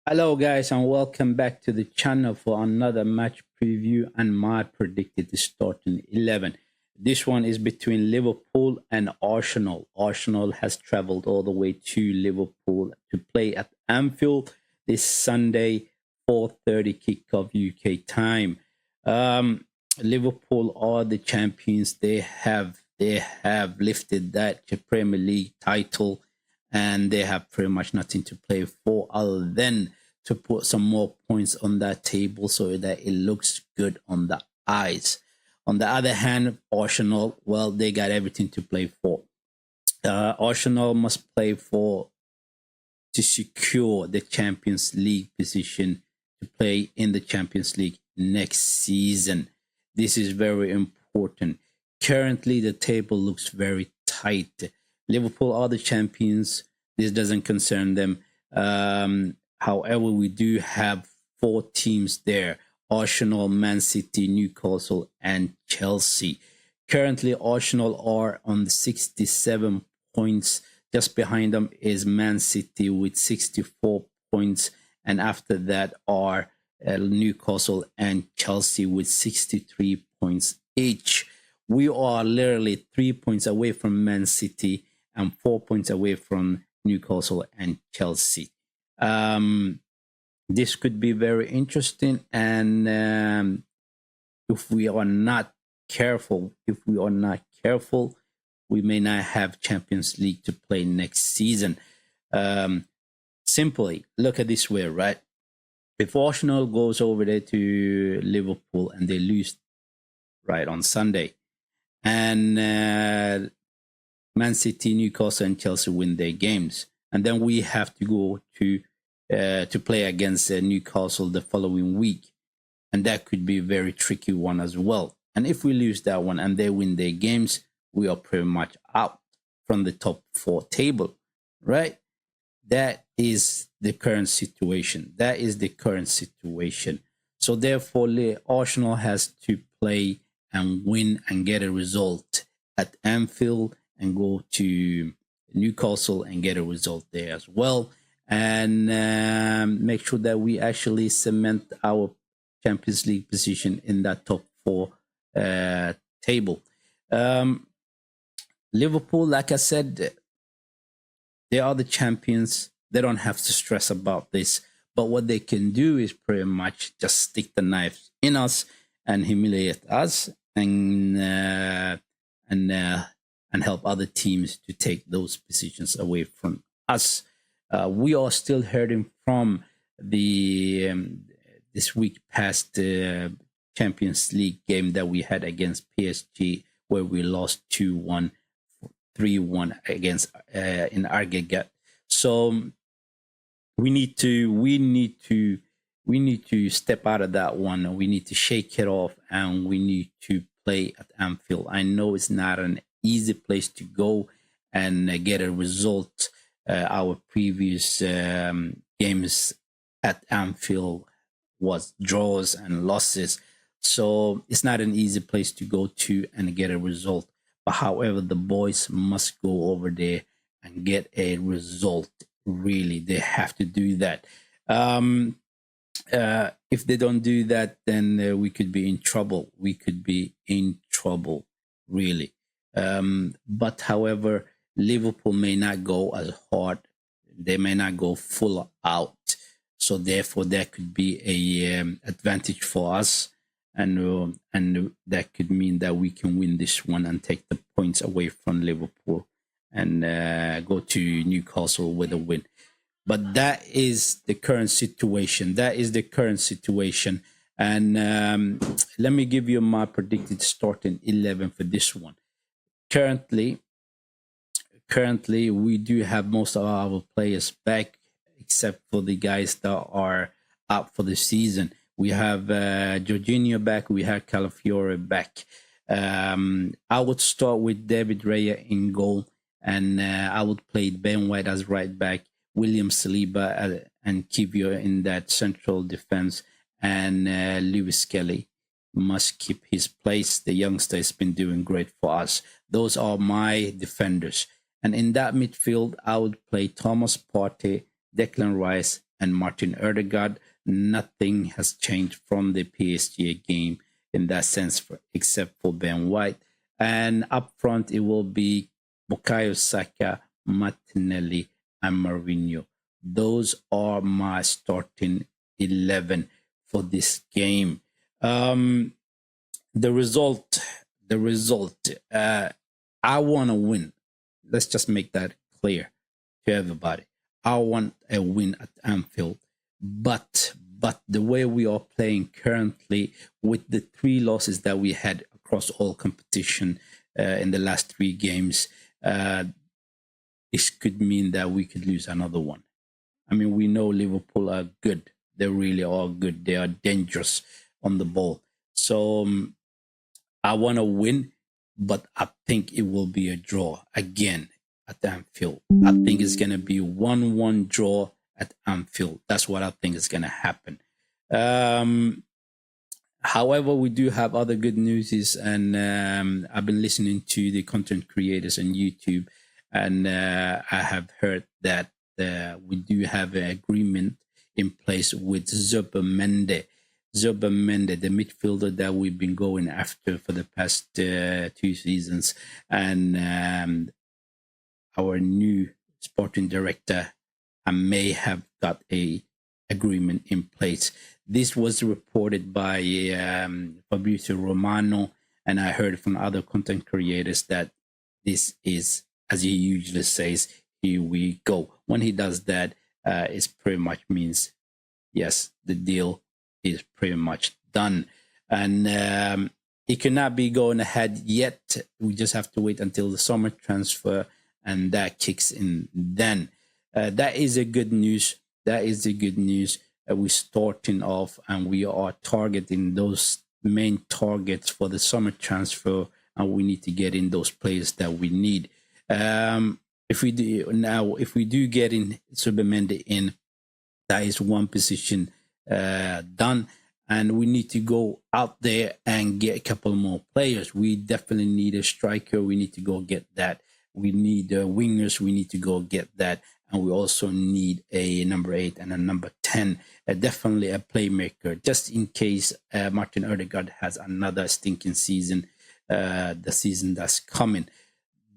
Hello, guys, and welcome back to the channel for another match preview and my predicted starting 11. This one is between Liverpool and Arsenal. Arsenal has traveled all the way to Liverpool to play at Anfield this Sunday, 4:30 kickoff UK time. Um, Liverpool are the champions. They have lifted that Premier League title, and they have pretty much nothing to play for other than to put some more points on that table so that it looks good on the eyes. On the other hand, Arsenal, well, they got everything to play for. Arsenal must play for to secure the Champions League position to play in the Champions League next season. This is very important. Currently, the table looks very tight. Liverpool are the champions. This doesn't concern them. However, we do have four teams there: Arsenal, Man City, Newcastle, and Chelsea. Currently, Arsenal are on 67 points. Just behind them is Man City with 64 points. And after that are Newcastle and Chelsea with 63 points each. We are literally 3 points away from Man City and 4 points away from Newcastle and Chelsea. Um, this could be very interesting, and if we are not careful, we may not have Champions League to play next season. Um, Simply look at this way, right? If Arsenal goes over there to Liverpool and they lose right on Sunday, and Man City, Newcastle, and Chelsea win their games, and then we have to go to play against Newcastle the following week, and that could be a very tricky one as well. And if we lose that one and they win their games, we are pretty much out from the top four table, right? That is the current situation. That is the current situation. So therefore, Arsenal has to play and win and get a result at Anfield and go to Newcastle and get a result there as well, and make sure that we actually cement our Champions League position in that top four uh, table. Um, Liverpool, like I said, they are the champions. They don't have to stress about this. But what they can do is pretty much just stick the knife in us and humiliate us, and and help other teams to take those positions away from us. We are still hurting from the this week past Champions League game that we had against PSG, where we lost 2-1, 3-1 against in aggregate. So we need to step out of that one. We need to shake it off, and we need to play at Anfield. I know it's not an easy place to go and get a result. Our previous games at Anfield was draws and losses, so it's not an easy place to go to and get a result. But however, the boys must go over there and get a result. Really, they have to do that. Um, if they don't do that, then we could be in trouble. We could be in trouble, really. But however, Liverpool may not go as hard. They may not go full out. So therefore, there could be a advantage for us, and that could mean that we can win this one and take the points away from Liverpool and go to Newcastle with a win. But that is the current situation. That is the current situation. And let me give you my predicted starting 11 for this one. Currently, currently we do have most of our players back, except for the guys that are out for the season. We have Jorginho back. We have Calafiore back. I would start with David Raya in goal, and I would play Ben White as right back, William Saliba and Kivio in that central defense, and Lewis Kelly must keep his place. The youngster has been doing great for us. Those are my defenders. And in that midfield, I would play Thomas Partey, Declan Rice, and Martin Odegaard. Nothing has changed from the PSG game in that sense, except for Ben White. And up front, it will be Bukayo Saka, Martinelli, and Mourinho. Those are my starting 11 for this game. The result, the result. I want to win. Let's just make that clear to everybody. I want a win at Anfield, but the way we are playing currently, with the 3 losses that we had across all competition in the last 3 games, this could mean that we could lose another one. I mean, we know Liverpool are good. They really are good. They are dangerous on the ball. So I want to win, but I think it will be a draw again at Anfield. I think it's going to be 1-1 draw at Anfield. That's what I think is going to happen. However, we do have other good news, and I've been listening to the content creators on YouTube, and I have heard that we do have an agreement in place with Zubimendi, the midfielder that we've been going after for the past 2 seasons, and our new sporting director may have got a agreement in place. This was reported by Fabrizio Romano, and I heard from other content creators that this is, as he usually says, here we go. When he does that, it pretty much means, yes, the deal is pretty much done. And it cannot be going ahead yet. We just have to wait until the summer transfer, and that kicks in then. That is a good news. That is the good news. We're starting off, and we are targeting those main targets for the summer transfer, and we need to get in those players that we need. If we do get in Zubimendi in, that is one position done, and we need to go out there and get a couple more players. We definitely need a striker. We need to go get that. We need wingers. We need to go get that. And we also need a number 8 and a number 10. Definitely a playmaker, just in case Martin Odegaard has another stinking season, the season that's coming.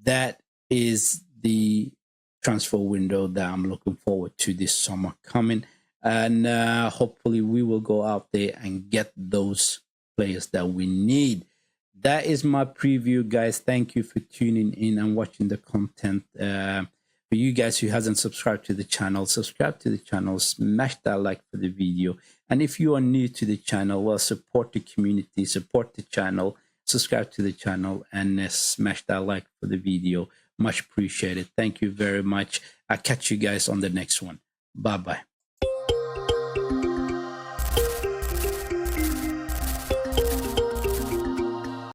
That is the transfer window that I'm looking forward to this summer coming. And hopefully we will go out there and get those players that we need. That is my preview, guys. Thank you for tuning in and watching the content. For you guys who hasn't subscribed to the channel, subscribe to the channel, smash that like for the video. And if you are new to the channel, well, support the community, support the channel, subscribe to the channel, and smash that like for the video. Much appreciated. Thank you very much. I'll catch you guys on the next one. Bye-bye.